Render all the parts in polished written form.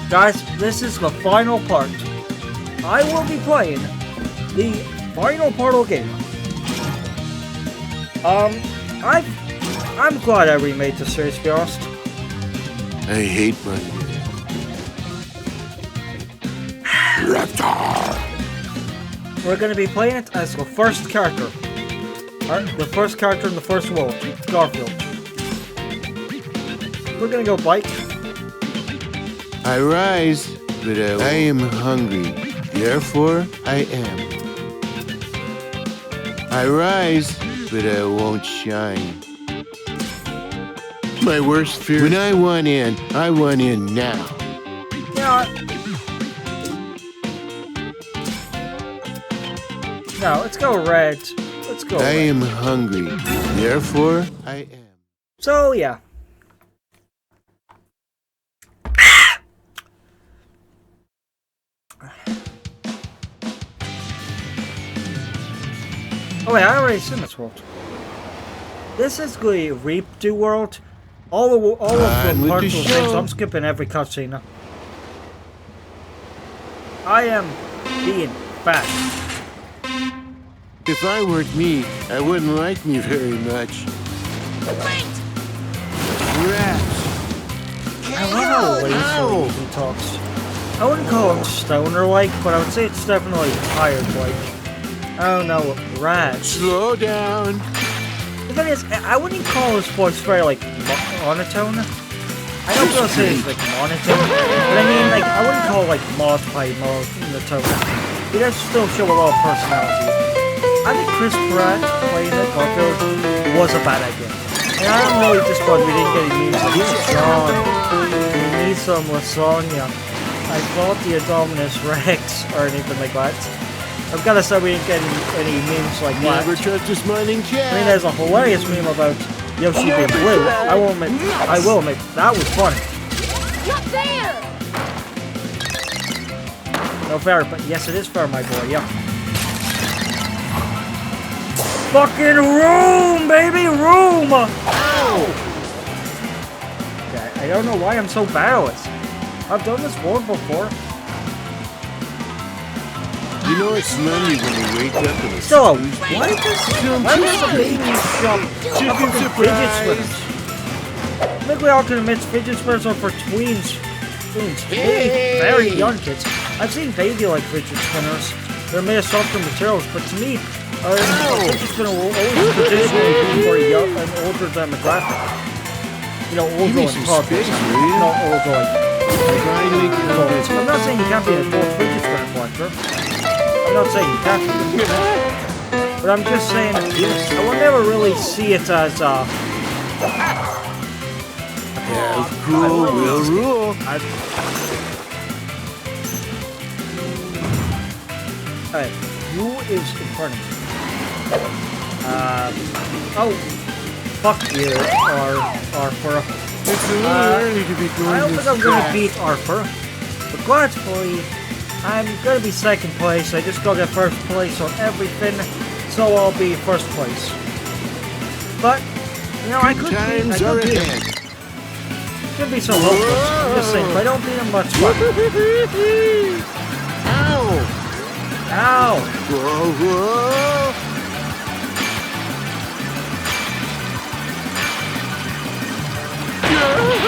Guys, this is the final part. I will be playing the final part of the game. I'm glad I remade the series, to be honest. I hate Monday. We're going to be playing it as the first character. The first character in the first world, Garfield. We're going to go bike. I rise, but I am hungry. Therefore, I am. I rise, but I won't shine. My worst fear. When I want in now. Yeah. No, let's go red. Let's go red. I am hungry. Therefore, I am. So, yeah. Oh wait, I already seen this world. This is the redo world. All of the parts of things. I'm skipping every cutscene. I am being fat. If I weren't me, I wouldn't like me very much. Wait! Rats! I love how lazy he talks. I wouldn't call him stoner-like, but I would say it's definitely tired-like. I don't know, rats. Slow down. The thing is, I wouldn't call his voice very, like, monotone. I don't feel say it's, like, monotone. But I mean, like, I wouldn't call, like, monotone. He does still show a lot of personality. I think Chris Pratt playing the Garfield was a bad idea. And I'm really disappointed we didn't get any memes like John. We need some lasagna. I thought the Indominus Rex or anything like that. I've got to say we didn't get any memes like that. Never trust a smiling cat. I mean, there's a hilarious meme about Yoshi being blue. I will admit, that was funny. Not fair! No fair, but yes, it is fair, my boy, yeah. Fucking room, baby, room! Ow! Okay, I don't know why I'm so bad at this. I've done this world before. You know it's Monday when you wake up and it's So, why does the baby shop chicken fidget surprise. spinners? I think we all can admit fidget spinners are for tweens. Maybe very young kids. I've seen baby-like fidget spinners. They're made of softer materials, but to me, a fidget spinner will always traditionally be for an older demographic. You know, older and toddlers. Not older like. I'm not saying you can't be an adult fidget spinner collector. I'm not saying you can't be. But I'm just saying, I will never really see it as Cool will rule. Alright, who is in front of me? Oh, fuck you, Arthur. It's a little early to be going I don't this think I'm gonna fast. beat Arthur, but gladly, I'm gonna be second place. I just gotta get first place on everything, so I'll be first place. But, you know, I could Times beat are him. ahead. Could be so hopeless. I'm just saying, if I don't beat him, much fun. Ow! Ow! Whoa, whoa!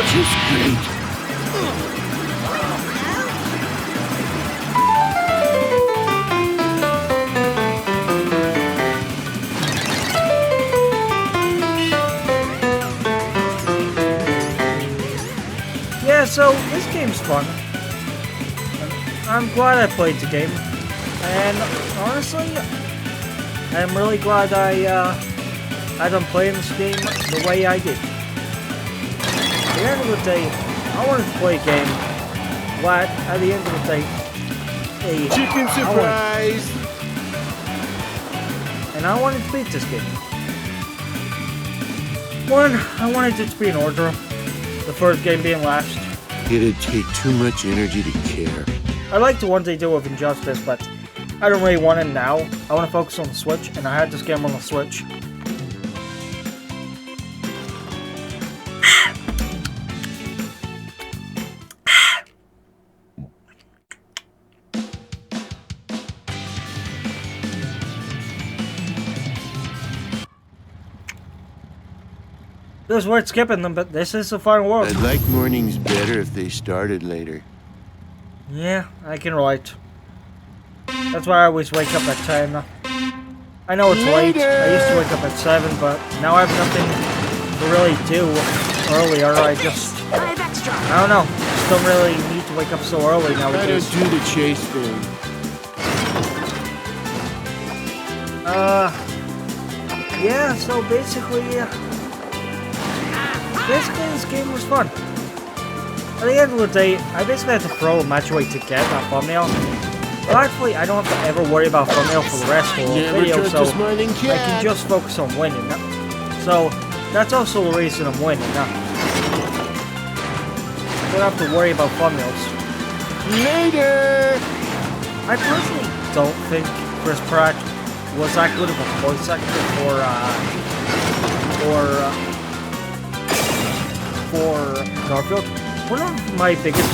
Just great. Yeah, so this game's fun. I'm glad I played the game, and honestly, I'm really glad I done playing this game the way I did. At the end of the day, I wanted to play a game, but at the end of the day, Chicken surprise! And I wanted to beat this game. One, I wanted it to be in order, the first game being last. It'd take too much energy to care. I'd like to one day do with Injustice, but I don't really want it now. I want to focus on the Switch, and I had this game on the Switch. This is worth skipping them, but this is the final word. I'd like mornings better if they started later. Yeah, I can relate. That's why I always wake up at 10. I know it's late. I used to wake up at 7, but now I have nothing to really do earlier. I don't know. Just don't really need to wake up so early I nowadays. don't do the chase thing. Yeah, so basically this game was fun. At the end of the day, I basically had to throw a match away to get that thumbnail. But actually, I don't have to ever worry about thumbnail for the rest of the video, so I can just focus on winning. So, that's also the reason I'm winning. I don't have to worry about thumbnails. Later! I personally don't think Chris Pratt was that good of a voice actor for Garfield. One of my biggest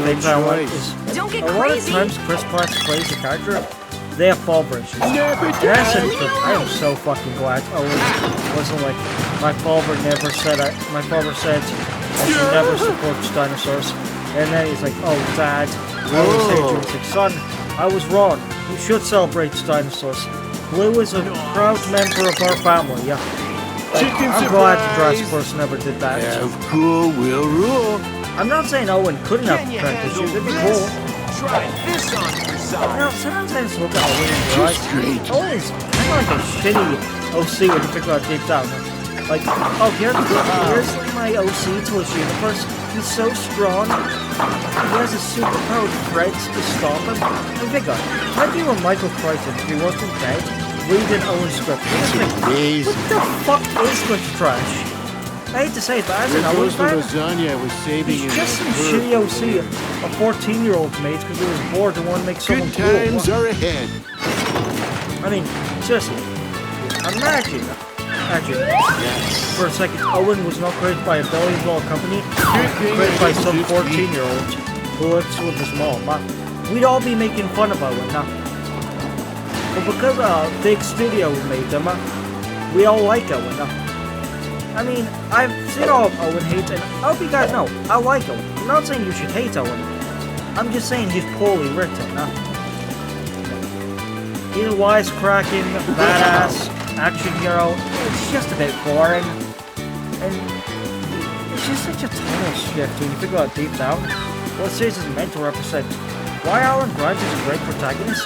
things I like is a lot of times Chris Pratt plays a character, they have fall versions. And I am so fucking glad Owen wasn't like, my father said that he never supports dinosaurs. And then he's like, oh dad, I was saying to his son, I was wrong. You should celebrate dinosaurs. Blue is a proud member of our family, yeah. I'm glad the Jurassic Person never did that. Have cool will rule. I'm not saying Owen couldn't have prank issues, it'd be cool. Try this on your side. You know, sometimes I just look at Owen and realize Owen is kind of like a shitty OC when you think about it deep down. Like, oh, here's my OC to his universe. He's so strong. He has a superpowered threads to stop him. And think of it. Maybe when Michael Crichton, if he wasn't dead, reading Owen's script. What the fuck is this trash? I hate to say it, but as an Owen fan, he's just some shitty OC a 14-year-old made because he was bored and wanted to make someone cool. Good times are ahead. I mean, seriously, imagine for a second, Owen was not created by a billion-dollar company, created by some 14-year-old who lives with his mom. We'd all be making fun of Owen. But because a big studio made them, we all like Owen. I mean, I've seen all of Owen hate, and I hope you guys know, I like Owen. I'm not saying you should hate Owen. I'm just saying he's poorly written. He's a wisecracking, badass action hero. It's just a bit boring. And it's just such a tonal shift when you think about it deep down. What series is meant to represent why Alan Grant is a great protagonist?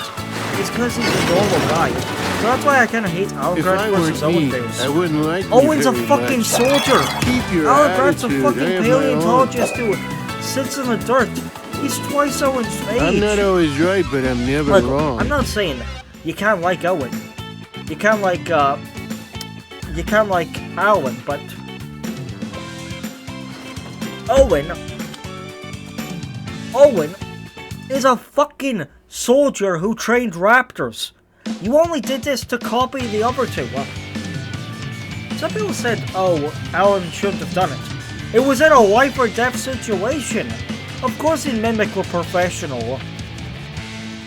It's because he's a normal guy. So that's why I kind of hate Alan Grant versus Owen things. I wouldn't like Owen's a fucking soldier. Keep your Alan Grant's a attitude. fucking paleontologist who sits in the dirt. He's twice Owen's age. I'm not always right, but I'm never Look, wrong. I'm not saying you can't like Owen. You can't like Alan, but Owen is a fucking soldier who trained raptors. You only did this to copy the other two. Some people said, oh, Alan shouldn't have done it. It was in a life or death situation. Of course he'd mimic a professional. I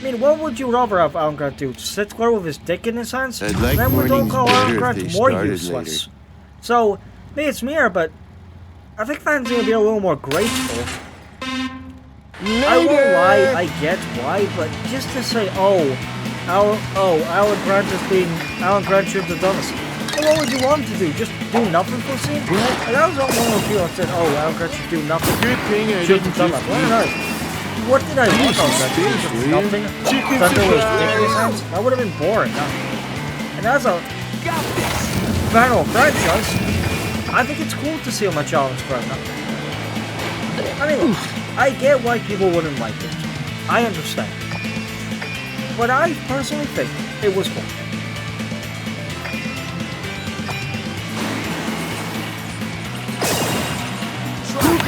mean, what would you rather have Alan Grant do? Sit square with his dick in his hands? I'd like then we don't mornings call better Alan if Grant they more started useless. later. So, maybe it's me, but I think fans need to be a little more grateful. I won't lie, I get why, but just to say, Alan Grant shouldn't have done this. Well, what would you want him to do? Just do nothing for a scene? And that was one of the people that said, Alan Grant should do nothing. Good thing I Shouldn't didn't have done that. Well, no. What did I want Alan Grant to do? Just nothing? Stand there with his dick in his hands? That would have been boring. And as a fan of a franchise, I think it's cool to see how much Alan's grown up. I mean, look, I get why people wouldn't like it. I understand. But I personally think it was cool.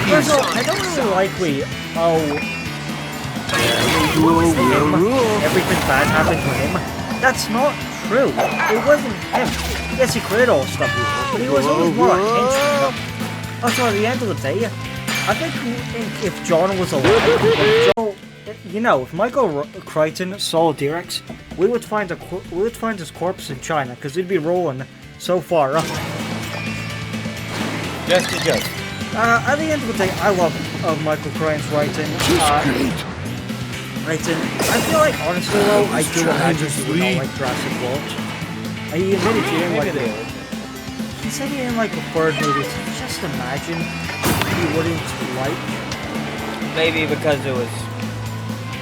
First of all, I don't really like everything bad happened to him. That's not true. It wasn't him. Yes, he created all stuff, but he was always more attention. Also, at the end of the day, I think if John was alive, if Michael Crichton saw D-Rex, we would find his corpse in China because he'd be rolling so far up. Just a joke. At the end of the day, I love Michael Crichton's writing. I feel like, honestly, though, I do imagine he would not like Jurassic World. He admitted he didn't like it. He said he didn't like the third movie, so just imagine he wouldn't like. Maybe because it was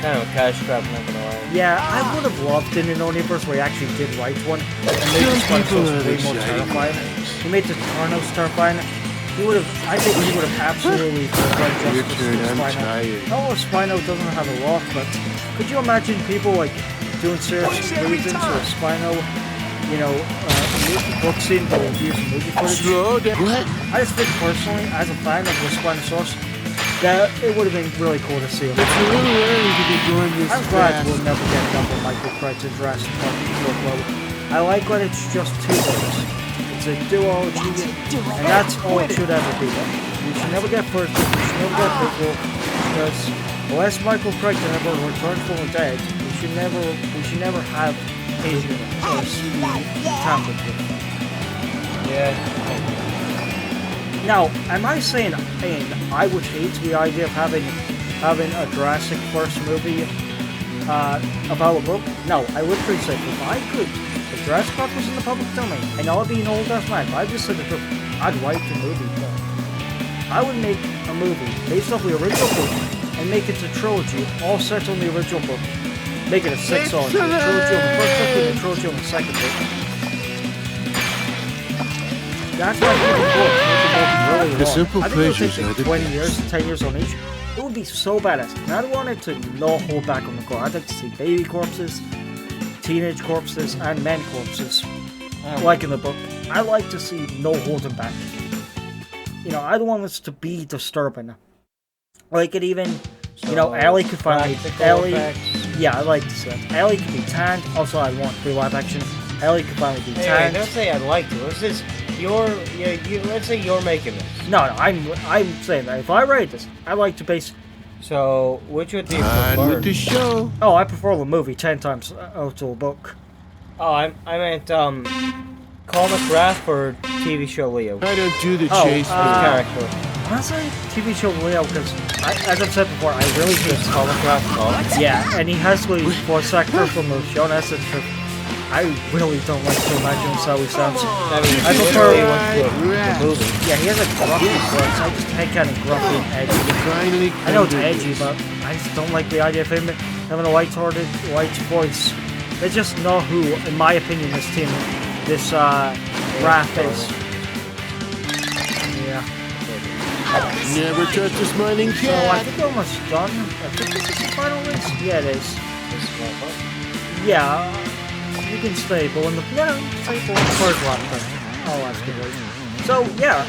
kind of a cash grab, not gonna lie. Yeah, I would have loved in an universe where he actually did write one and made the Spinosaurus way more terrifying. He made the Tarnos terrifying. I think he would have absolutely done justice to Spino. No, Spino doesn't have a lot, but could you imagine people like doing serious reasons or Spino, you know, book scene but using movie footage? What? I just think personally, as a fan of the Spinosaurus, that it would have been really cool to see him. It's a little early to be doing this. I'm glad we'll never get another Michael Crichton Jurassic Park workload. I like when it's just two books. It's a duology, and that's all it should ever be. We should never get first book, we should never get prequel, because unless Michael Crichton ever returns from the dead, we should never have Asian or CD tampered with. Yeah. Now, am I saying I would hate the idea of having a Jurassic first movie about a book? No, I would pretty say if I could. If Jurassic Park was in the public domain, and I'll be an old ass man, if I just said the truth, I'd write a movie for it. I would make a movie based off the original book and make it a trilogy, all set on the original book. Make it a 6-on, a trilogy on the first book and a trilogy on the second book. That's what I'm looking for. Really The simple I think it would pleasures take are like the 20 best. years, 10 years on each. It would be so badass. And I'd want it to not hold back on the gore. I'd like to see baby corpses, teenage corpses, and men corpses. Like in the book. I like to see no holding back. You know, I don't want this to be disturbing. Like it even, you know, Ellie could finally... Yeah, I like to see that. Ellie could be tanned. Also, I want to be live action. Ellie could finally be Hey, tanned. don't say I'd like to. Let's say you're making this. No, I'm saying that if I write this, I like to base. So, which would be On with preferred? the show. Oh, I prefer the movie 10 times out to a book. Oh, I meant, comic Raph or TV show Leo? I don't do the Oh, chase. Character. Honestly, TV show Leo, because as I've said before, I really hate Comic Raph? Yeah, and he has the voice actor from the show, and that's it. I really don't like to imagine how he sounds. I mean, I prefer- literally went to the movie. Yeah, he has a gruffy voice. I just hate kind of gruffy and edgy. Finally I know it's come to edgy, this. but I just don't like the idea of him having a light-hearted, white voice. They just know who, in my opinion, this Raph is. Yeah. Never trust a smiling So I cat. think we're almost done. I think this is the final race. Yeah, it is. This is my fault. Yeah, you can stay, but when the stay for the first lap. Oh, that's good. So yeah,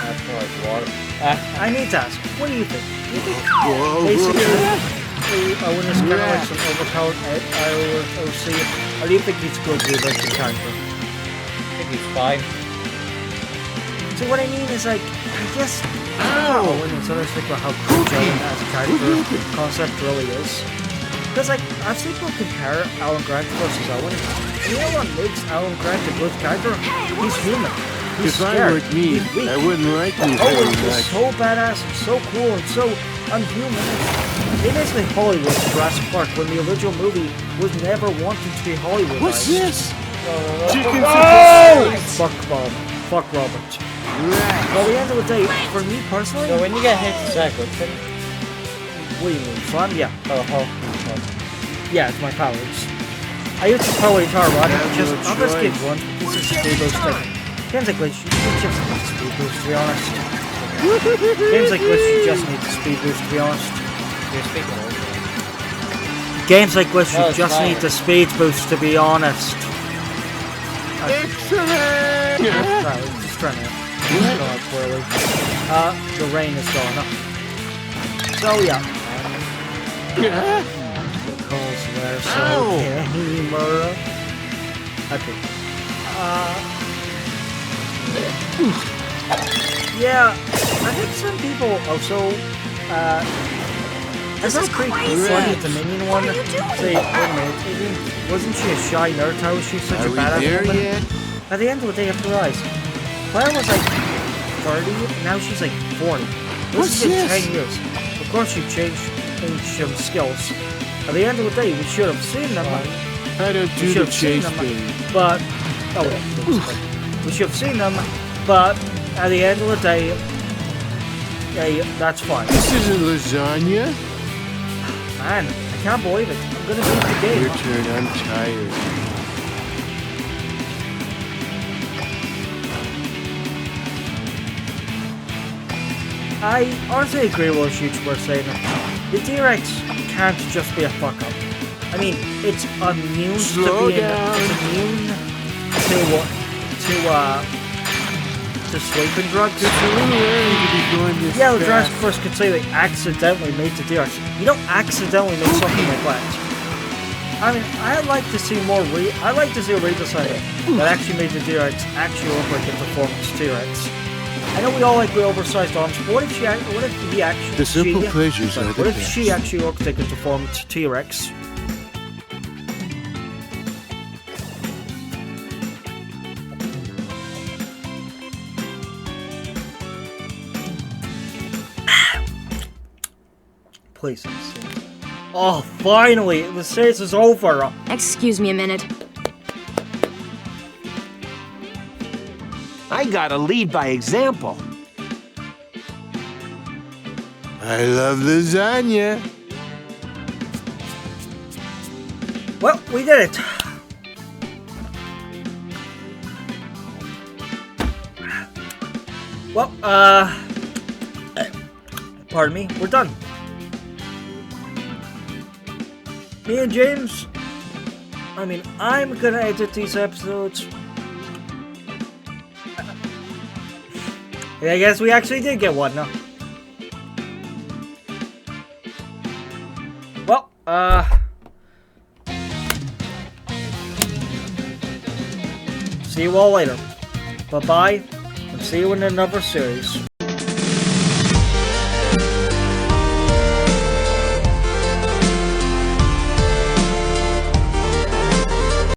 That's more like water. I need to ask, what do you think? Do you think Whoa, basically whoa. Owen is kind of like some overpowered OC, or do you think he's good with like the character? I think he's fine. So what I mean is like, I guess Owen is sort of think about how cool Owen as a character concept really is. Because like, I've seen people compare Alan Grant versus Owen, and you know what makes Alan Grant a good character? He's human. He's If I scared. were me, He's weak. I wouldn't like me Owen very is much. so badass and so cool and so unhuman. They basically Hollywood Jurassic Park when the original movie was never wanted to be Hollywood. What's this? Chicken Fuck Bob. Fuck Robert. Rat. Well, at the end of the day, for me personally, So when you get hit, exactly. what do you mean? Fun? Yeah. Oh. Yeah, it's my powers. I used to power guitar run and I'll just give one. This is speed boost thing. Games like glitch, you just need the speed boost to be honest. Games like glitch, you just need the speed boost to be honest. You're speaking over. Games like glitch, No, you it's just fine. need the speed boost to be honest. Excellent! No, just trying to go out poorly. The rain is gone up. So yeah. Because they're so Ow. gamer. Okay. Yeah, I think some people also, I thought pretty funny at the Minion one. Say, wait a minute, wasn't she a shy nerd? How was she such Are a we badass there woman? yet? At the end of the day, I realized, Claire was like 30, and now she's like 40. What's This has been this? 10 years. Of course, you changed some skills. At the end of the day, we should have seen them. I don't We do should the have seen chase them, thing. but we should have seen them. But at the end of the day, yeah, that's fine. This isn't lasagna. Man, I can't believe it. I'm gonna beat the game. Your turn. I'm tired. I honestly agree with what you were saying. The T-Rex can't just be a fuck up. I mean, it's immune Slow to being down. it's immune to sleeping drugs. It's a little early to be going this Yeah, the fast. Jurassic Force could say they accidentally made the T-Rex. You don't accidentally make something like that. I mean, I'd like to see more I'd like to see a redesign that actually made the T-Rex actually look like a performance T-Rex. I know we all like the oversized arms, but what if he actually... The simple pleasures are the What if best. she actually looked like a performance T-Rex? Please. Oh, finally! The series is over! Excuse me a minute. I gotta lead by example. I love lasagna. Well, we did it. Well, pardon me, we're done. Me and James, I mean, I'm gonna edit these episodes. I guess we actually did get one, no? Well, see you all later. Bye-bye, and see you in another series.